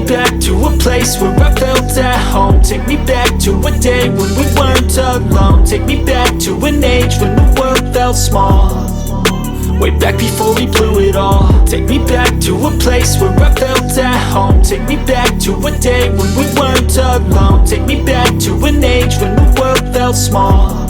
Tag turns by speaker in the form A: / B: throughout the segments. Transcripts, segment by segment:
A: back to a place where I felt at home. Take me back to a day when we weren't alone. Take me back to an age when the world felt small. Way back before we blew it all. Take me back to a place where I felt at home. Take me back to a day when we weren't alone. Take me back to an age when the world felt small.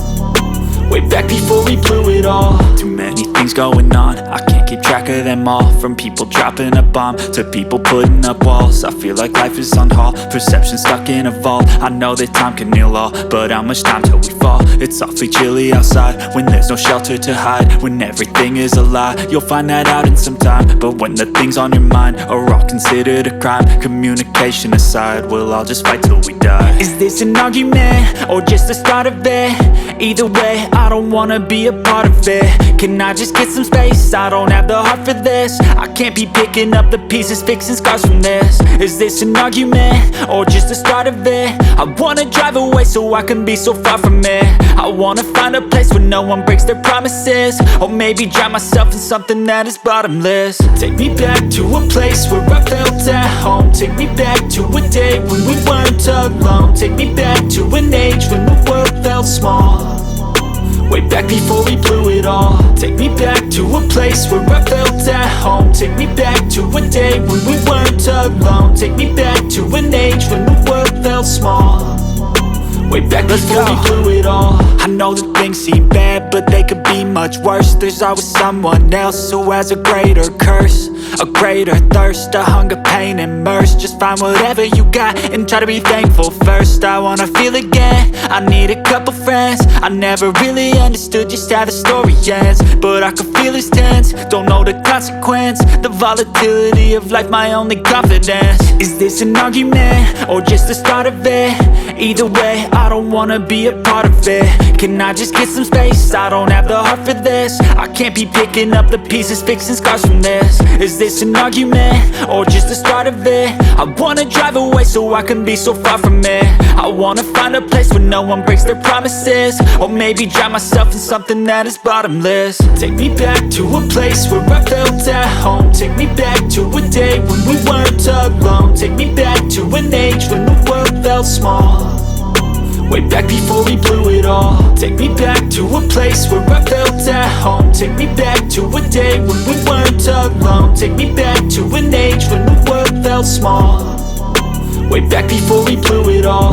A: Way back before we blew it all. Too many things going on, I can't keep track of them all. From people dropping a bomb to people putting up walls. I feel like life is on hold, perception stuck in a vault. I know that time can heal all, but how much time till we fall? It's awfully chilly outside when there's no shelter to hide. When everything is a lie, you'll find that out in some time. But when the things on your mind are all considered a crime, communication aside, we'll all just fight till we die. Is this an argument or just the start of it? Either way, I don't wanna be a part of it. Can I just get some space? I don't have the heart for this. I can't be picking up the pieces, fixing scars from this. Is this an argument or just the start of it? I wanna drive away so I can be so far from it. I wanna find a place where no one breaks their promises. Or maybe drown myself in something that is bottomless. Take me back to a place where I felt at home. Take me back to a day when we weren't alone. Take me back to an age when the world felt small. Way back before we blew it all. Take me back to a place where I felt at home. Take me back to a day when we weren't alone. Take me back to an age when the world felt small. Way back before we blew it all. I know that things seem bad, but they could be much worse. There's always someone else who has a greater curse, a greater thirst, a hunger, pain, and mercy. Just find whatever you got and try to be thankful first. I wanna feel again, I need a couple friends. I never really understood just how the story ends, but I can feel it's tense, don't know the consequence. The volatility of life, my only confidence. Is this an argument or just the start of it? Either way, I don't wanna be a part of it. Can I just get some space? I don't have the heart for this. I can't be picking up the pieces, fixing scars from this. Is this an argument or just the start of it? I wanna drive away so I can be so far from it. I wanna find a place where no one breaks their promises. Or maybe drown myself in something that is bottomless. Take me back to a place where I felt at home. Take me back to a day when we weren't alone. Take me back to an age when the world felt small. Way back before we blew it all. Take me back to a place where I felt at home. Take me back to a day when we weren't alone. Take me back to an age when the world felt small. Way back before we blew it all.